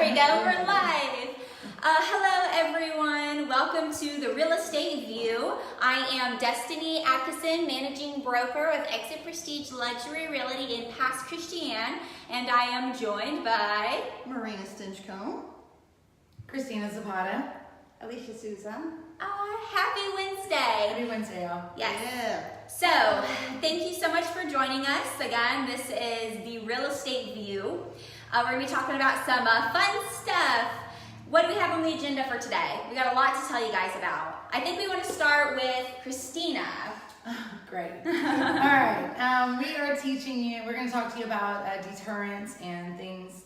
we go, we're live. Hello everyone, welcome to the Real Estate View. I am Destiny Atkinson, Managing Broker of Exit Prestige Luxury Realty in Pass Christian, and I am joined by Marina Stinchcomb, Christina Zapata. Alicia Souza. Happy Wednesday. Happy Wednesday, y'all. Yes. Yeah. So, thank you so much for joining us. Again, this is the Real Estate View. We're going to be talking about some fun stuff. What do we have on the agenda for today? We got a lot to tell you guys about. I think we want to start with Christina. Great. All right. We are teaching you, we're going to talk to you about deterrence and things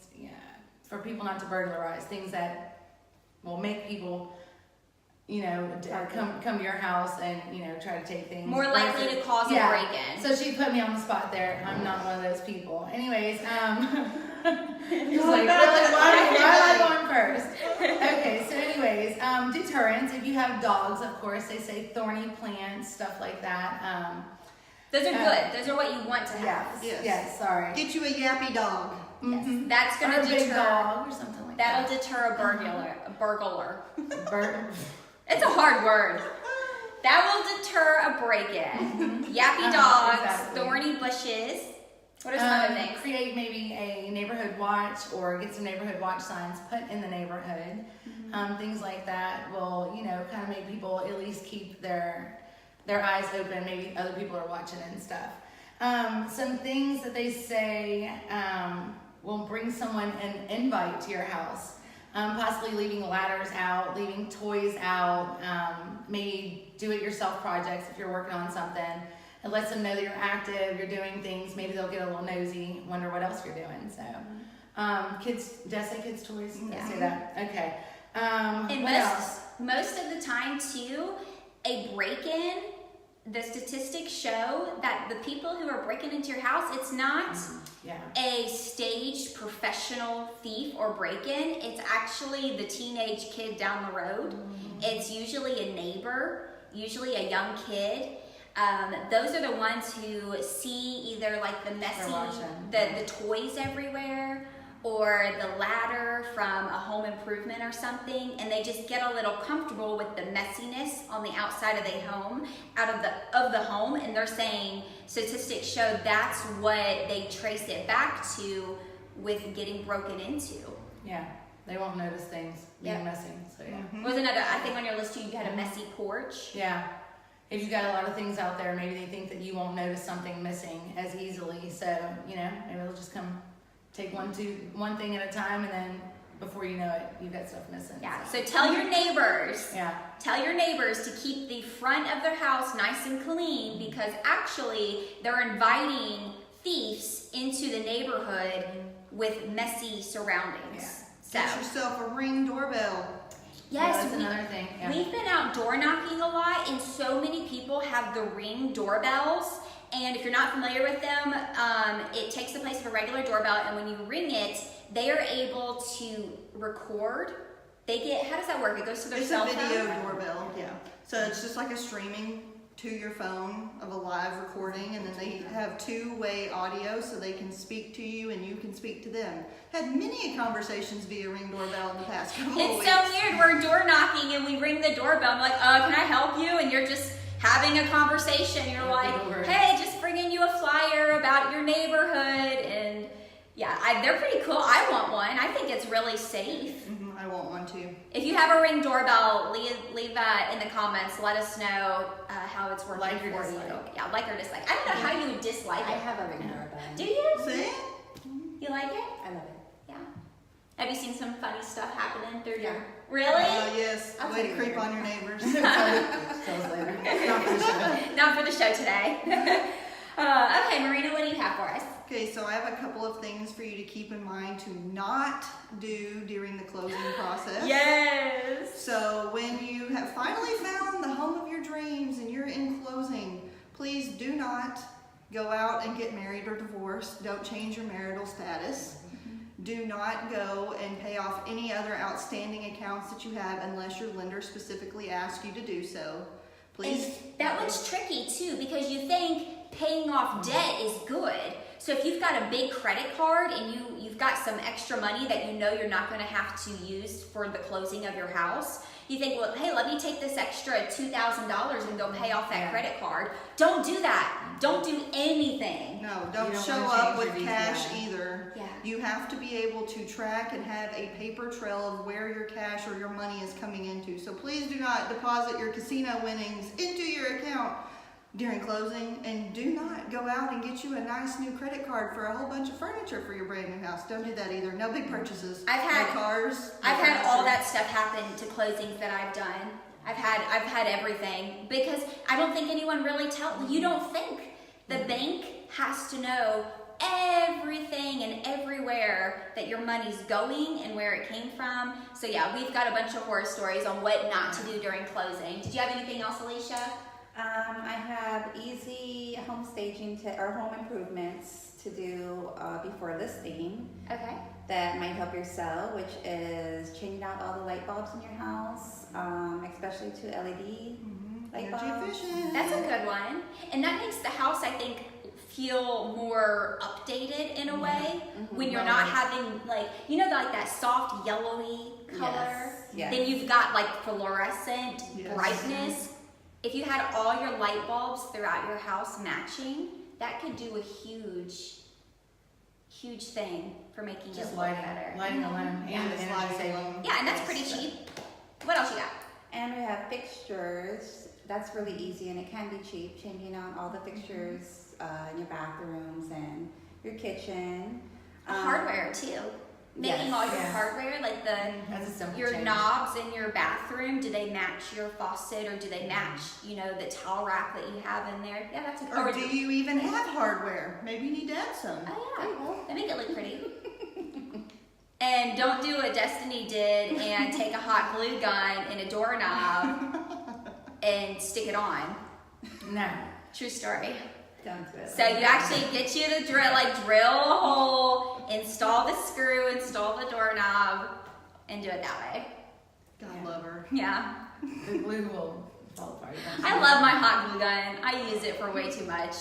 for people not to burglarize, things that will make people come to your house and, try to take things. More likely to cause a break-in. So she put me on the spot there. I'm not one of those people. Anyways, just like, why am I going first? Okay, so anyways, deterrence. If you have dogs, of course, they say thorny plants, stuff like that. Those are good. Those are what you want to have. Yes, sorry. Get you a yappy dog. Yes, that's going to deter. Big dog or something like that. That'll deter a burglar. Burglar. It's a hard word. That will deter a break-in. Yappy dogs, exactly. Thorny bushes. What are some other things? Create maybe a neighborhood watch or get some neighborhood watch signs put in the neighborhood. Things like that will, kind of make people at least keep their eyes open. Maybe other people are watching and stuff. Some things that they say will bring someone an invite to your house. Possibly leaving ladders out, leaving toys out, maybe do-it-yourself projects if you're working on something. It lets them know that you're active, you're doing things. Maybe they'll get a little nosy, wonder what else you're doing. So, kids, did I say kids' toys? Did I say that? Okay. And what else? most of the time, too, a break-in, the statistics show that the people who are breaking into your house, it's not a staged professional thief or break-in. It's actually the teenage kid down the road. It's usually a neighbor, usually a young kid. Those are the ones who see either like the messy, the toys everywhere, or the ladder from a home improvement or something, and they just get a little comfortable with the messiness on the outside of the home, of the home, and they're saying statistics show that's what they trace it back to with getting broken into. Yeah, they won't notice things being messy. So What was another? I think on your list too, you had a messy porch. Yeah. If you got a lot of things out there, maybe they think that you won't notice something missing as easily. So maybe they'll just come. Take one thing at a time, and then before you know it, you've got stuff missing. Yeah, so tell your neighbors. Yeah. Tell your neighbors to keep the front of their house nice and clean, because actually they're inviting thieves into the neighborhood with messy surroundings. Yeah. Get yourself a Ring doorbell. Yes, that's another thing. Yeah. We've been out door knocking a lot, and so many people have the Ring doorbells. And if you're not familiar with them, it takes the place of a regular doorbell, and when you ring it, they are able to record. How does that work? It goes to their cell phone? It's a video doorbell, yeah. So it's just like a streaming to your phone of a live recording, and then they have two-way audio so they can speak to you and you can speak to them. Had many conversations via Ring doorbell in the past couple of weeks. It's so weird. We're door knocking and we ring the doorbell. I'm like, can I help you? And you're just having a conversation. You're like, hey, just bringing you a flyer about your neighborhood. And they're pretty cool. I want one. I think it's really safe. I want one too. If you have a Ring doorbell, leave that in the comments. Let us know how it's working like for you. Dislike. Yeah, like or dislike. I don't know how you would dislike it. I have a Ring doorbell. Do you? See? You like it? I love it. Yeah. Have you seen some funny stuff happening through Yeah. your... Really? Yes. I'll Way tell to you creep later. on your neighbors. Tell us later. Not for sure. Not for the show today. Okay, Marina, what do you have for us? Okay, so I have a couple of things for you to keep in mind to not do during the closing process. Yes. So when you have finally found the home of your dreams and you're in closing, please do not go out and get married or divorced. Don't change your marital status. Do not go and pay off any other outstanding accounts that you have unless your lender specifically asks you to do so. Please. And that one's tricky too, because you think paying off debt is good. So if you've got a big credit card and you you've got some extra money that you know you're not going to have to use for the closing of your house. You think, well, hey, let me take this extra $2,000 and go pay off that credit card. Don't do that. Don't do anything. No, don't show up with cash either. Yeah. You have to be able to track and have a paper trail of where your cash or your money is coming into. So please do not deposit your casino winnings into your account during closing, and do not go out and get you a nice new credit card for a whole bunch of furniture for your brand new house. Don't do that either. No big purchases. I've had no cars. I've had all that stuff happen to closings that I've done. I've had everything, because I don't think anyone really you don't think the bank has to know everything and everywhere that your money's going and where it came from. So yeah, we've got a bunch of horror stories on what not to do during closing. Did you have anything else, Alicia? I have easy home staging or home improvements to do before listing. Okay. That might help your sell, which is changing out all the light bulbs in your house, especially to LED light bulbs. Energy efficient. That's a good one. And that makes the house, I think, feel more updated in a way when you're not having like that soft yellowy color. Yes. Then you've got like fluorescent brightness. If you had all your light bulbs throughout your house matching, that could do a huge thing for making it look better. Lighting alone and the energy saving. Yeah, and that's pretty cheap. What else you got? And we have fixtures. That's really easy, and it can be cheap. Changing out all the fixtures in your bathrooms and your kitchen. Hardware too. Making all your hardware, like your change. knobs in your bathroom, do they match your faucet, or do they match, the towel rack that you have in there? Yeah, that's a Or do you even have hardware? Maybe you need to add some. Oh yeah, they make it look pretty. And don't do what Destiny did and take a hot glue gun and a doorknob and stick it on. No. True story. Don't do it. So you actually get you to drill a hole, install the screw, install the doorknob, and do it that way. God love her. Yeah. The glue will fall apart. I love my hot glue gun. I use it for way too much.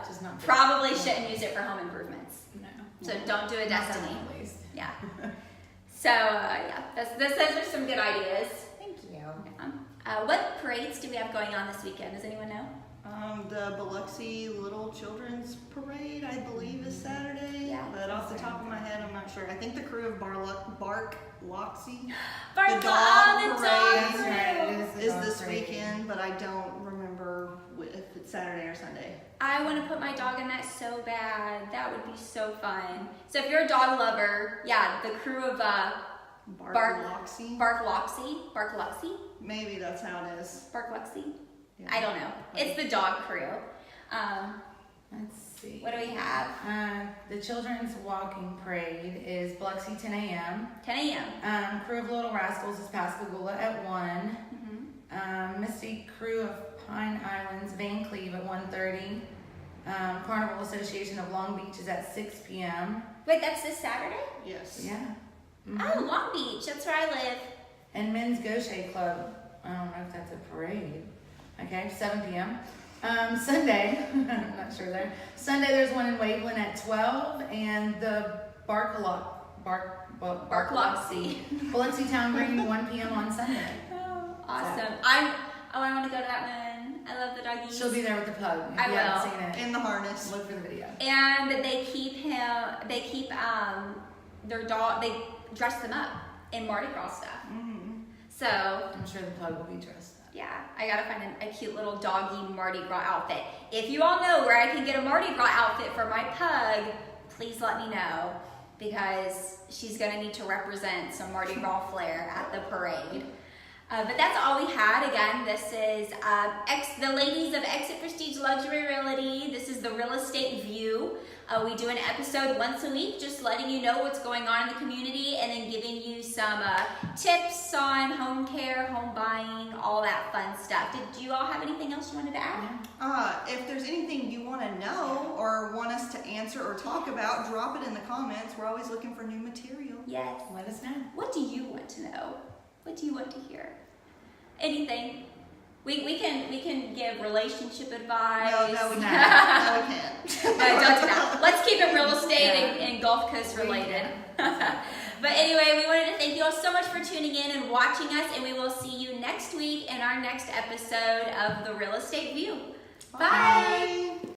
Just not Probably shouldn't use it for home improvements. No. So don't do a Destiny. Please. Yeah. So those are some good ideas. Thank you. What parades do we have going on this weekend? Does anyone know? The Biloxi Little Children's Parade, I believe, is Saturday. Yeah. But off the top of my head, I'm not sure. I think the crew of Bark Loxy, The dog parade is this weekend, but I don't remember if it's Saturday or Sunday. I want to put my dog in that so bad. That would be so fun. So if you're a dog lover, the crew of Bark Loxy. Maybe that's how it is. Bark Loxy. Yeah. I don't know. It's the dog crew. Let's see. What do we have? The Children's Walking Parade is Biloxi 10 a.m. 10 a.m. Crew of Little Rascals is Pascagoula at 1. Misty Crew of Pine Islands, Van Cleve at 1:30. Carnival Association of Long Beach is at 6 p.m. Wait, that's this Saturday? Yes. Yeah. Oh, Long Beach. That's where I live. And Men's Gaucher Club, I don't know if that's a parade. Okay, 7 p.m. Sunday, I'm not sure there. Sunday there's one in Waveland at 12, and the Barkloxy Biloxi Town Green 1 p.m. on Sunday. Oh, awesome. I want to go to that one. I love the doggies. She'll be there with the pug. If I you will. haven't seen it. In the harness. Look for the video. And they keep their dog, they dress them up in Mardi Gras stuff. So I'm sure the pug will be dressed up. yeah, I gotta find a cute little doggy Mardi Gras outfit. If you all know where I can get a Mardi Gras outfit for my pug, please let me know, because she's gonna need to represent some Mardi Gras flair at the parade. But that's all we had. Again, this is the ladies of Exit Prestige Luxury Realty. This is the real estate view. We do an episode once a week, just letting you know what's going on in the community, and then giving you some tips on home care, home buying, all that fun stuff. Did you all have anything else you wanted to add? If there's anything you want to know or want us to answer or talk about, drop it in the comments. We're always looking for new material. Yes. Let us know. What do you want to know? What do you want to hear? Anything? We can give relationship advice. No, we can't. No, we can't. No, don't do that. Let's keep it real estate and Gulf Coast related. But anyway, we wanted to thank you all so much for tuning in and watching us, and we will see you next week in our next episode of The Real Estate View. Bye. Bye.